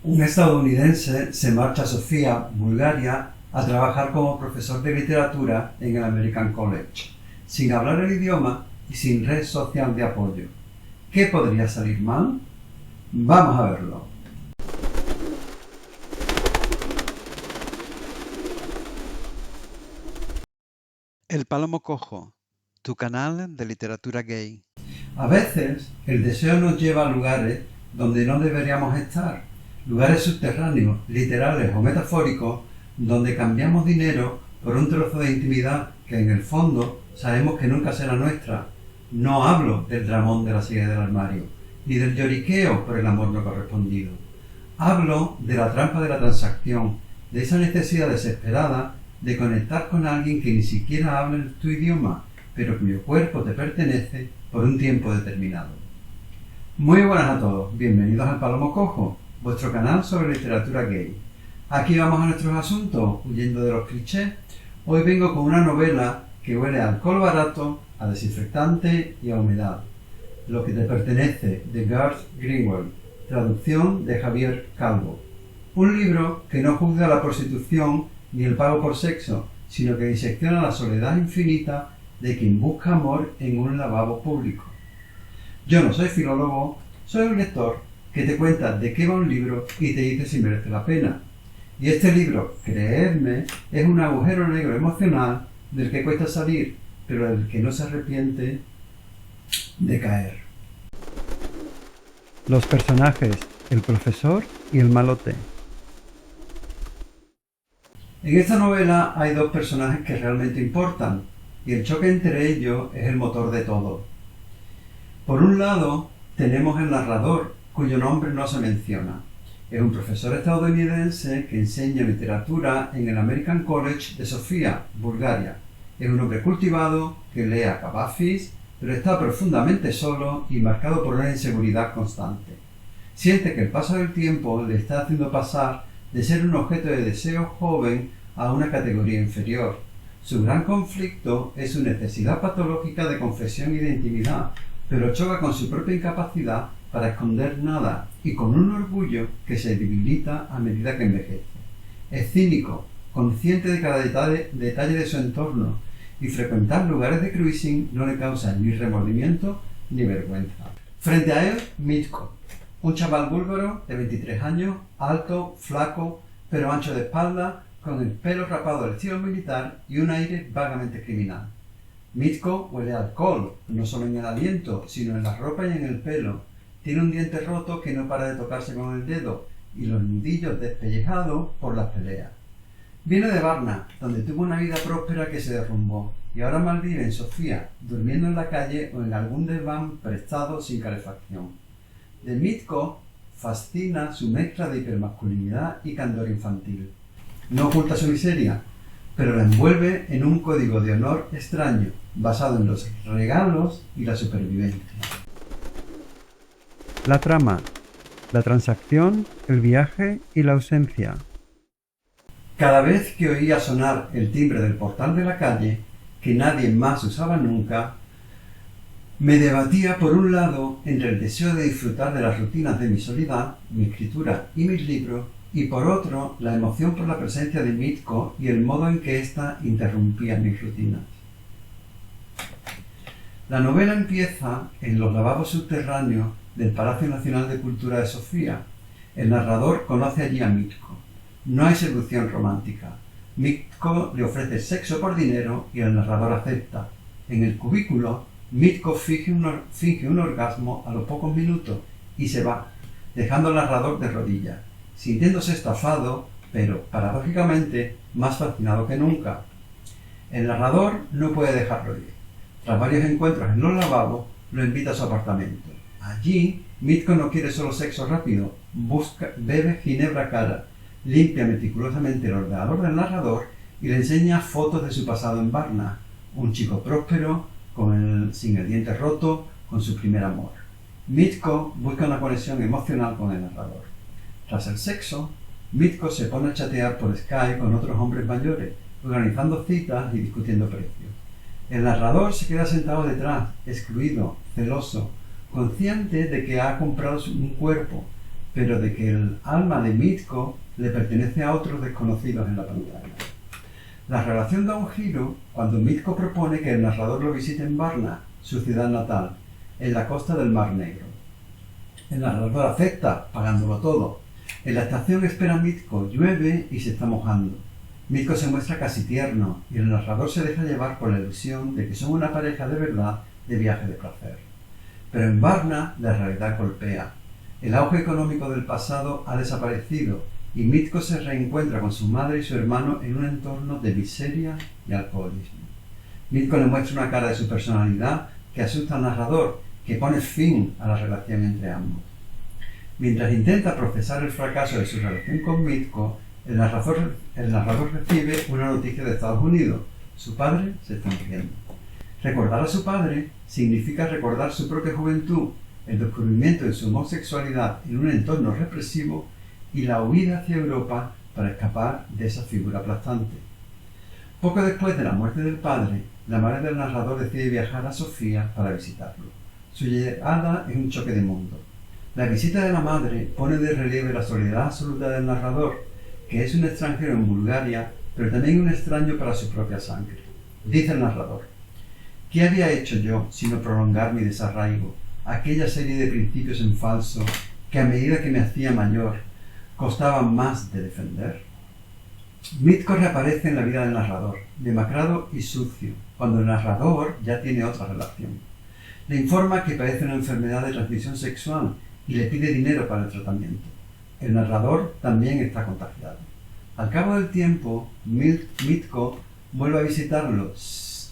Un estadounidense se marcha a Sofía, Bulgaria, a trabajar como profesor de literatura en el American College, sin hablar el idioma y sin red social de apoyo. ¿Qué podría salir mal? Vamos a verlo. El Palomo Cojo, tu canal de literatura gay. A veces el deseo nos lleva a lugares donde no deberíamos estar, lugares subterráneos, literales o metafóricos, donde cambiamos dinero por un trozo de intimidad que en el fondo sabemos que nunca será nuestra. No hablo del dramón de la silla del armario, ni del lloriqueo por el amor no correspondido. Hablo de la trampa de la transacción, de esa necesidad desesperada de conectar con alguien que ni siquiera habla tu idioma, pero cuyo cuerpo te pertenece por un tiempo determinado. Muy buenas a todos, bienvenidos al Palomo Cojo, vuestro canal sobre literatura gay. Aquí vamos a nuestros asuntos, huyendo de los clichés. Hoy vengo con una novela que huele a alcohol barato, a desinfectante y a humedad. Lo que te pertenece, de Garth Greenwald, traducción de Javier Calvo. Un libro que no juzga la prostitución ni el pago por sexo, sino que disecciona la soledad infinita de quien busca amor en un lavabo público. Yo no soy filólogo, soy un lector que te cuenta de qué va un libro y te dice si merece la pena. Y este libro, creedme, es un agujero negro emocional del que cuesta salir, pero del que no se arrepiente de caer. Los personajes, el profesor y el malote. En esta novela hay dos personajes que realmente importan, y el choque entre ellos es el motor de todo. Por un lado, tenemos el narrador, cuyo nombre no se menciona. Es un profesor estadounidense que enseña literatura en el American College de Sofía, Bulgaria. Es un hombre cultivado que lee a Kavafis, pero está profundamente solo y marcado por una inseguridad constante. Siente que el paso del tiempo le está haciendo pasar de ser un objeto de deseo joven a una categoría inferior. Su gran conflicto es su necesidad patológica de confesión y de intimidad, pero choca con su propia incapacidad para esconder nada y con un orgullo que se debilita a medida que envejece. Es cínico, consciente de cada detalle de su entorno, y frecuentar lugares de cruising no le causa ni remordimiento ni vergüenza. Frente a él, Mitko, un chaval búlgaro de 23 años, alto, flaco, pero ancho de espalda, con el pelo rapado al estilo militar y un aire vagamente criminal. Mitko huele a alcohol, no solo en el aliento, sino en la ropa y en el pelo. Tiene un diente roto que no para de tocarse con el dedo y los nudillos despellejados por las peleas. Viene de Varna, donde tuvo una vida próspera que se derrumbó, y ahora malvive en Sofía, durmiendo en la calle o en algún desván prestado sin calefacción. De Mitko fascina su mezcla de hipermasculinidad y candor infantil. No oculta su miseria, pero la envuelve en un código de honor extraño, basado en los regalos y la supervivencia. La trama, la transacción, el viaje y la ausencia. Cada vez que oía sonar el timbre del portal de la calle, que nadie más usaba nunca, me debatía por un lado entre el deseo de disfrutar de las rutinas de mi soledad, mi escritura y mis libros, y por otro la emoción por la presencia de Mitko y el modo en que ésta interrumpía mis rutinas. La novela empieza en los lavabos subterráneos del Palacio Nacional de Cultura de Sofía. El narrador conoce allí a Mitko. No hay seducción romántica. Mitko le ofrece sexo por dinero y el narrador acepta. En el cubículo, Mitko finge un orgasmo a los pocos minutos y se va, dejando al narrador de rodillas, sintiéndose estafado, pero, paradójicamente, más fascinado que nunca. El narrador no puede dejarlo ir. Tras varios encuentros en los lavabos, lo invita a su apartamento. Allí, Mitko no quiere solo sexo rápido, bebe ginebra cara, limpia meticulosamente el ordenador del narrador y le enseña fotos de su pasado en Varna, un chico próspero, sin el diente roto, con su primer amor. Mitko busca una conexión emocional con el narrador. Tras el sexo, Mitko se pone a chatear por Skype con otros hombres mayores, organizando citas y discutiendo precios. El narrador se queda sentado detrás, excluido, celoso, consciente de que ha comprado un cuerpo, pero de que el alma de Mitko le pertenece a otros desconocidos en la pantalla. La relación da un giro cuando Mitko propone que el narrador lo visite en Varna, su ciudad natal, en la costa del Mar Negro. El narrador acepta, pagándolo todo. En la estación espera a Mitko, llueve y se está mojando. Mitko se muestra casi tierno y el narrador se deja llevar por la ilusión de que son una pareja de verdad de viaje de placer. Pero en Varna la realidad golpea. El auge económico del pasado ha desaparecido y Mitko se reencuentra con su madre y su hermano en un entorno de miseria y alcoholismo. Mitko le muestra una cara de su personalidad que asusta al narrador, que pone fin a la relación entre ambos. Mientras intenta procesar el fracaso de su relación con Mitko, el narrador recibe una noticia de Estados Unidos. Su padre se está muriendo. Recordar a su padre significa recordar su propia juventud, el descubrimiento de su homosexualidad en un entorno represivo y la huida hacia Europa para escapar de esa figura aplastante. Poco después de la muerte del padre, la madre del narrador decide viajar a Sofía para visitarlo. Su llegada es un choque de mundo. La visita de la madre pone de relieve la soledad absoluta del narrador, que es un extranjero en Bulgaria, pero también un extraño para su propia sangre. Dice el narrador: ¿qué había hecho yo sino prolongar mi desarraigo, aquella serie de principios en falso que a medida que me hacía mayor costaban más de defender? Mitko reaparece en la vida del narrador, demacrado y sucio, cuando el narrador ya tiene otra relación. Le informa que padece una enfermedad de transmisión sexual y le pide dinero para el tratamiento. El narrador también está contagiado. Al cabo del tiempo, Mitko vuelve a visitarlo,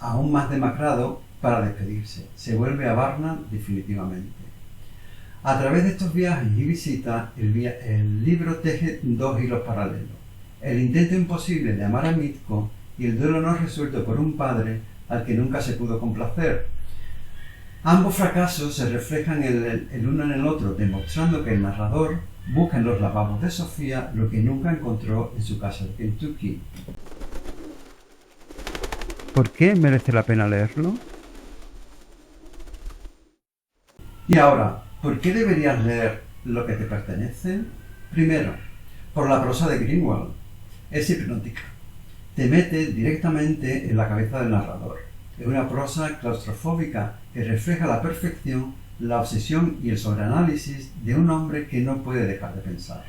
aún más demacrado, para despedirse. Se vuelve a Varna definitivamente. A través de estos viajes y visitas, el libro teje dos hilos paralelos: el intento imposible de amar a Mitko y el duelo no resuelto por un padre al que nunca se pudo complacer. Ambos fracasos se reflejan el uno en el otro, demostrando que el narrador busca en los lavabos de Sofía lo que nunca encontró en su casa de Kentucky. ¿Por qué merece la pena leerlo? Y ahora, ¿por qué deberías leer Lo que te pertenece? Primero, por la prosa de Greenwald. Es hipnótica. Te mete directamente en la cabeza del narrador. Es una prosa claustrofóbica que refleja a la perfección la obsesión y el sobreanálisis de un hombre que no puede dejar de pensar.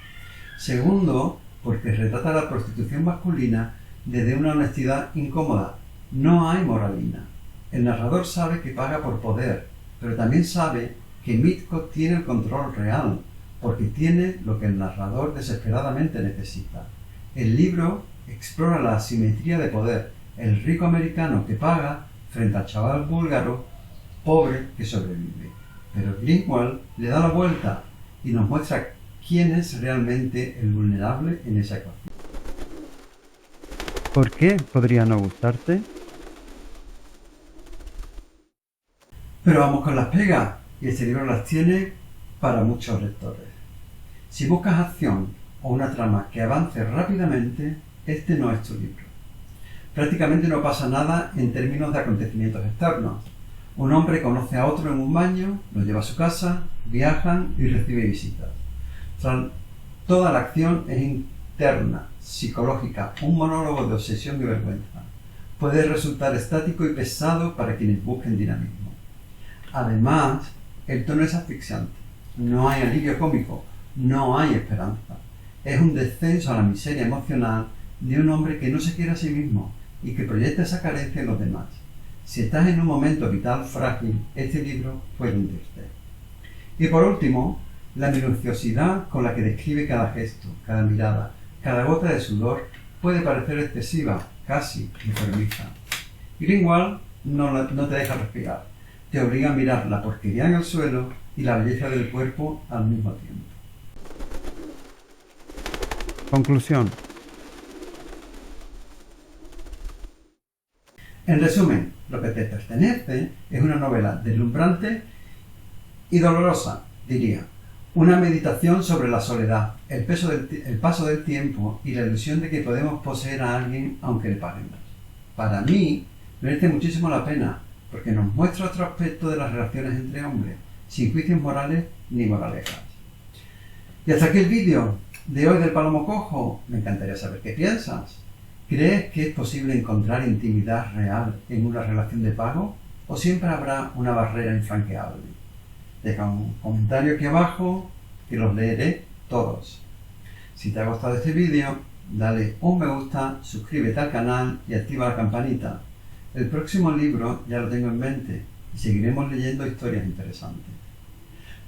Segundo, porque retrata la prostitución masculina desde una honestidad incómoda. No hay moralina. El narrador sabe que paga por poder, pero también sabe que Mitko tiene el control real, porque tiene lo que el narrador desesperadamente necesita. El libro explora la asimetría de poder, el rico americano que paga frente al chaval búlgaro pobre que sobrevive. Pero Greenwald le da la vuelta y nos muestra quién es realmente el vulnerable en esa ecuación. ¿Por qué podría no gustarte? Pero vamos con las pegas, y este libro las tiene para muchos lectores. Si buscas acción o una trama que avance rápidamente, este no es tu libro. Prácticamente no pasa nada en términos de acontecimientos externos. Un hombre conoce a otro en un baño, lo lleva a su casa, viajan y recibe visitas. Toda la acción es interna, psicológica, un monólogo de obsesión y vergüenza. Puede resultar estático y pesado para quienes busquen dinamismo. Además, el tono es asfixiante. No hay alivio cómico, no hay esperanza. Es un descenso a la miseria emocional de un hombre que no se quiere a sí mismo y que proyecta esa carencia en los demás. Si estás en un momento vital frágil, este libro puede hundirte. Y por último, la minuciosidad con la que describe cada gesto, cada mirada, cada gota de sudor puede parecer excesiva, casi enfermiza. Greenwald no te deja respirar, te obliga a mirar la porquería en el suelo y la belleza del cuerpo al mismo tiempo. Conclusión. En resumen, Lo que te pertenece es una novela deslumbrante y dolorosa, diría. Una meditación sobre la soledad, el paso del tiempo y la ilusión de que podemos poseer a alguien aunque le paguemos. Para mí, merece muchísimo la pena, porque nos muestra otro aspecto de las relaciones entre hombres, sin juicios morales ni moralejas. Y hasta aquí el vídeo de hoy del Palomo Cojo. Me encantaría saber qué piensas. ¿Crees que es posible encontrar intimidad real en una relación de pago? ¿O siempre habrá una barrera infranqueable? Deja un comentario aquí abajo que los leeré todos. Si te ha gustado este vídeo, dale un me gusta, suscríbete al canal y activa la campanita. El próximo libro ya lo tengo en mente y seguiremos leyendo historias interesantes.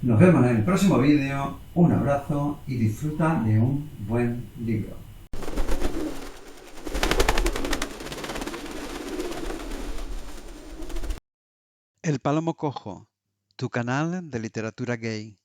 Nos vemos en el próximo vídeo, un abrazo y disfruta de un buen libro. El Palomo Cojo, tu canal de literatura gay.